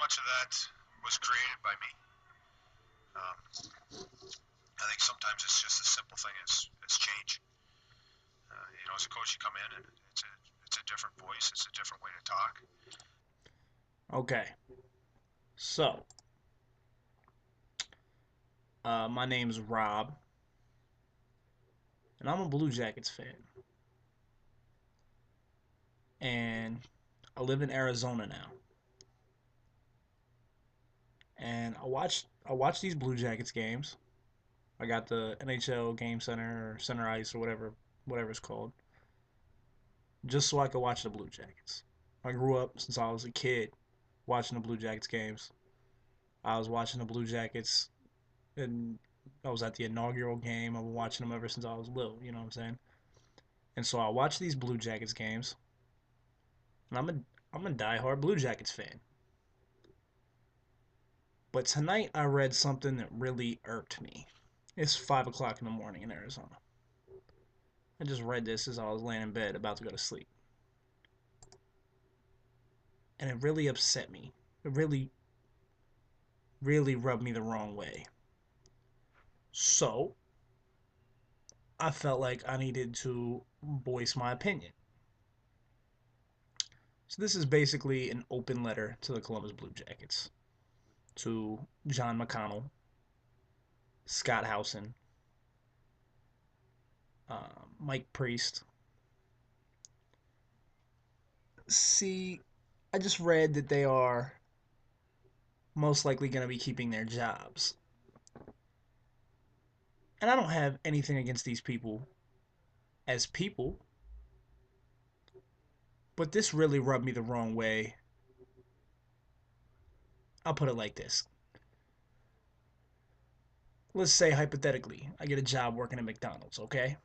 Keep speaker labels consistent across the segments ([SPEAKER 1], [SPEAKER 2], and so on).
[SPEAKER 1] much of that was created by me. Um, I think sometimes it's just a simple thing as change. As a coach, you come in and it's a different voice, it's a different way to talk.
[SPEAKER 2] Okay, so my name's Rob, and I'm a Blue Jackets fan, and I live in Arizona now, and I watch these Blue Jackets games. I got the NHL Game Center or Center Ice or whatever it's called, just so I could watch the Blue Jackets. I grew up since I was a kid watching the Blue Jackets games. I was watching the Blue Jackets, and I was at the inaugural game. I've been watching them ever since I was little. You know what I'm saying? And so I watch these Blue Jackets games, and I'm a diehard Blue Jackets fan. But tonight I read something that really irked me. It's 5 o'clock in the morning in Arizona. I just read this as I was laying in bed about to go to sleep, and it really upset me. It really rubbed me the wrong way. So I felt like I needed to voice my opinion. So this is basically an open letter to the Columbus Blue Jackets, to John McConnell, Scott Howson, Mike Priest. See, I just read that they are most likely going to be keeping their jobs. And I don't have anything against these people as people, but this really rubbed me the wrong way. I'll put it like this. Let's say, hypothetically, I get a job working at McDonald's, okay?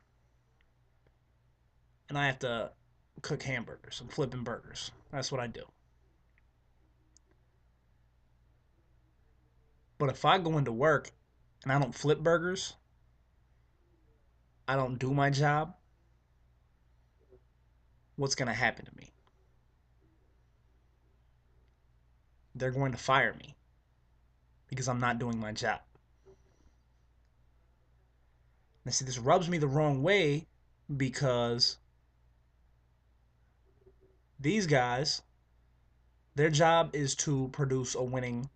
[SPEAKER 2] And I have to cook hamburgers. I'm flipping burgers. That's what I do. But if I go into work and I don't flip burgers, I don't do my job, what's going to happen to me? They're going to fire me because I'm not doing my job. And see, this rubs me the wrong way because these guys, their job is to produce a winning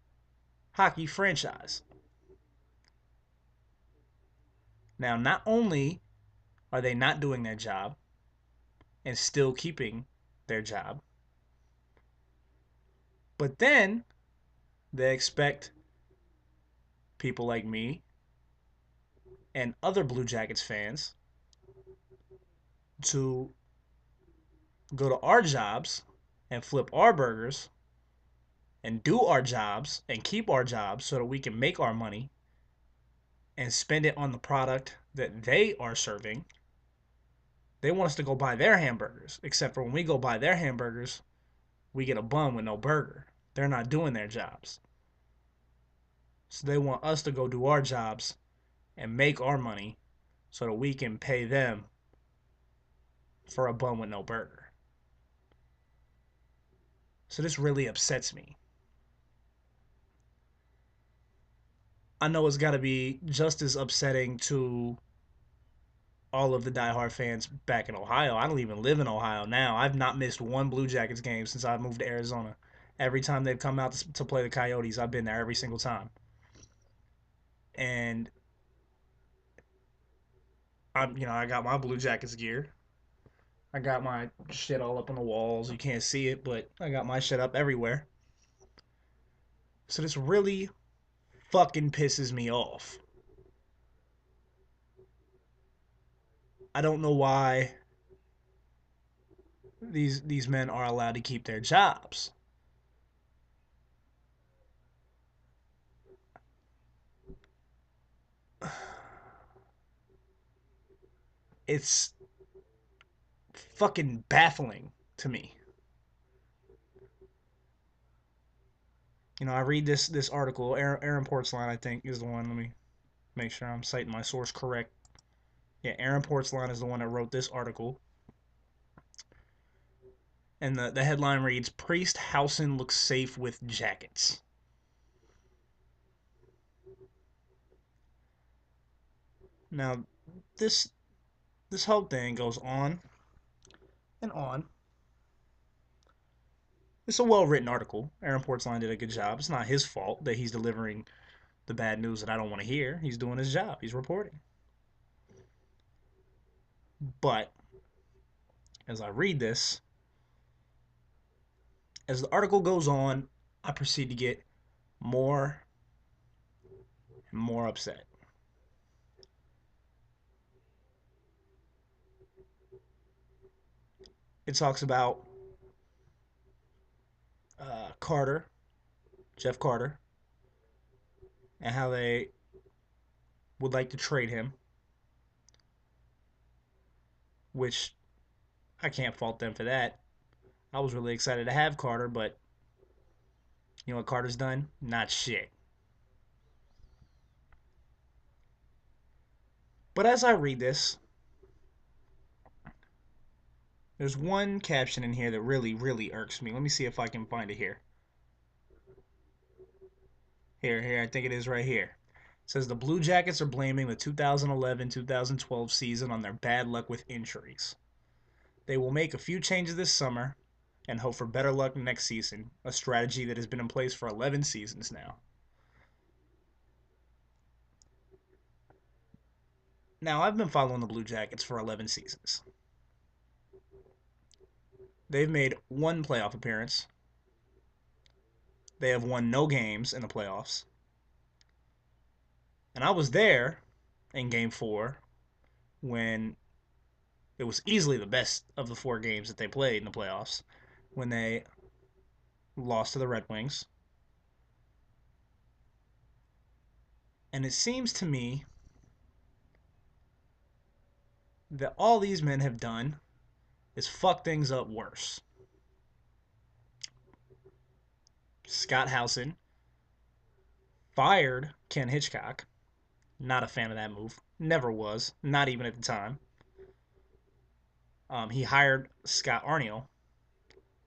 [SPEAKER 2] hockey franchise. Now, not only are they not doing their job and still keeping their job, but then they expect people like me and other Blue Jackets fans to go to our jobs and flip our burgers and do our jobs and keep our jobs so that we can make our money and spend it on the product that they are serving. They want us to go buy their hamburgers, except for when we go buy their hamburgers, we get a bun with no burger. They're not doing their jobs. So they want us to go do our jobs and make our money so that we can pay them for a bun with no burger. So this really upsets me. I know it's got to be just as upsetting to all of the diehard fans back in Ohio. I don't even live in Ohio now. I've not missed one Blue Jackets game since I moved to Arizona. Every time they've come out to play the Coyotes, I've been there every single time. And I got my Blue Jackets gear. I got my shit all up on the walls. You can't see it, but I got my shit up everywhere. So this really fucking pisses me off. I don't know why these men are allowed to keep their jobs. It's fucking baffling to me. I read this article. Aaron Portzline, I think, is the one. Let me make sure I'm citing my source correct. Yeah, Aaron Portzline is the one that wrote this article, And the headline reads, Priest Howson looks safe with jackets. Now, this this whole thing goes on and on. It's a well-written article. Aaron Portzline did a good job. It's not his fault that he's delivering the bad news that I don't want to hear. He's doing his job. He's reporting. But as I read this, as the article goes on, I proceed to get more and more upset. It talks about Carter, Jeff Carter, and how they would like to trade him, which I can't fault them for that. I was really excited to have Carter, but you know what Carter's done? Not shit. But as I read this, there's one caption in here that really, really irks me. Let me see if I can find it here. Here, I think it is right here. It says the Blue Jackets are blaming the 2011-2012 season on their bad luck with injuries. They will make a few changes this summer and hope for better luck next season, a strategy that has been in place for 11 seasons now. Now, I've been following the Blue Jackets for 11 seasons. They've made one playoff appearance. They have won no games in the playoffs. And I was there in game 4 when it was easily the best of the 4 games that they played in the playoffs when they lost to the Red Wings. And it seems to me that all these men have done is fuck things up worse. Scott Howson fired Ken Hitchcock. Not a fan of that move. Never was. Not even at the time. He hired Scott Arniel.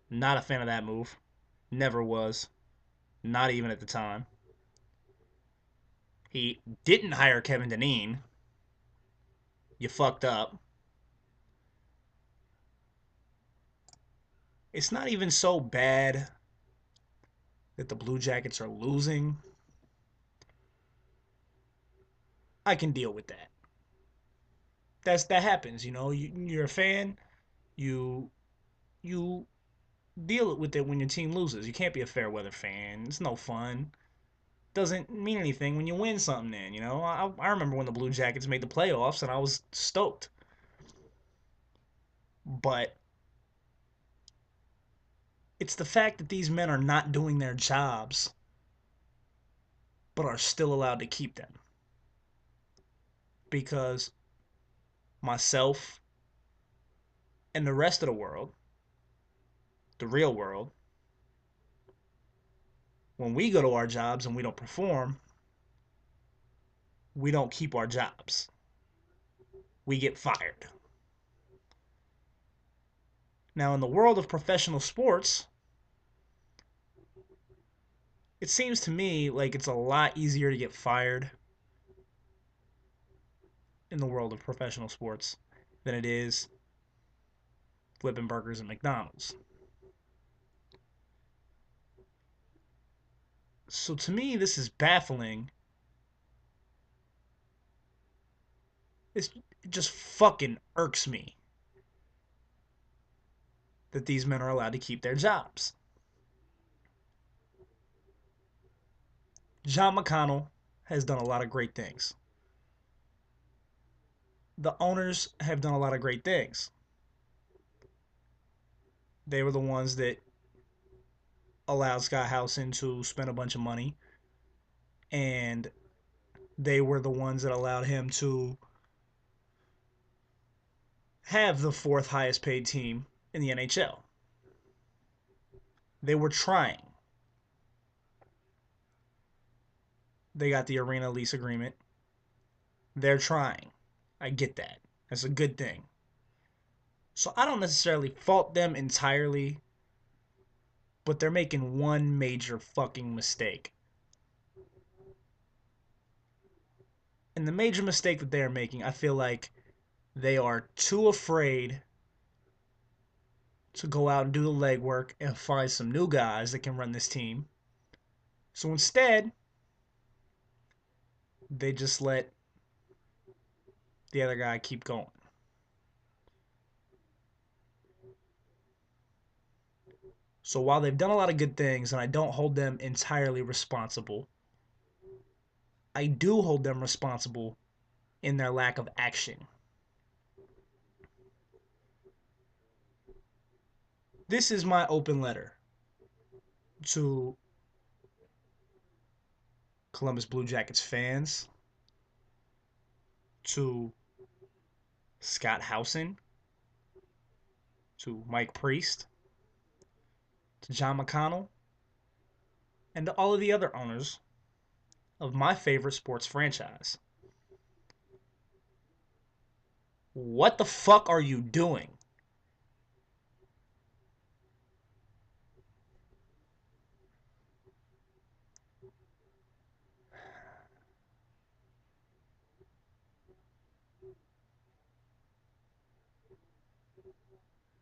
[SPEAKER 2] Not a fan of that move. Never was. Not even at the time. He didn't hire Kevin Dineen. You fucked up. It's not even so bad that the Blue Jackets are losing. I can deal with that. That happens, you know. You're a fan. You you deal with it when your team loses. You can't be a fair weather fan. It's no fun. Doesn't mean anything when you win something. Then you know. I remember when the Blue Jackets made the playoffs, and I was stoked. But it's the fact that these men are not doing their jobs, but are still allowed to keep them. Because myself and the rest of the world, the real world, when we go to our jobs and we don't perform, we don't keep our jobs. We get fired. Now, in the world of professional sports, it seems to me like it's a lot easier to get fired in the world of professional sports than it is flipping burgers at McDonald's. So to me, this is baffling. It just fucking irks me that these men are allowed to keep their jobs. John McConnell has done a lot of great things. The owners have done a lot of great things. They were the ones that allowed Scott Howson to spend a bunch of money, and they were the ones that allowed him to have the 4th highest paid team in the NHL. They were trying. They got the arena lease agreement. They're trying. I get that. That's a good thing. So I don't necessarily fault them entirely but they're making one major fucking mistake. And the major mistake that they are making, I feel like they are too afraid to go out and do the legwork and find some new guys that can run this team. So instead, they just let the other guy keep going. So while they've done a lot of good things, and I don't hold them entirely responsible, I do hold them responsible in their lack of action. This is my open letter to Columbus Blue Jackets fans, to Scott Howson, to Mike Priest, to John McConnell, and to all of the other owners of my favorite sports franchise. What the fuck are you doing?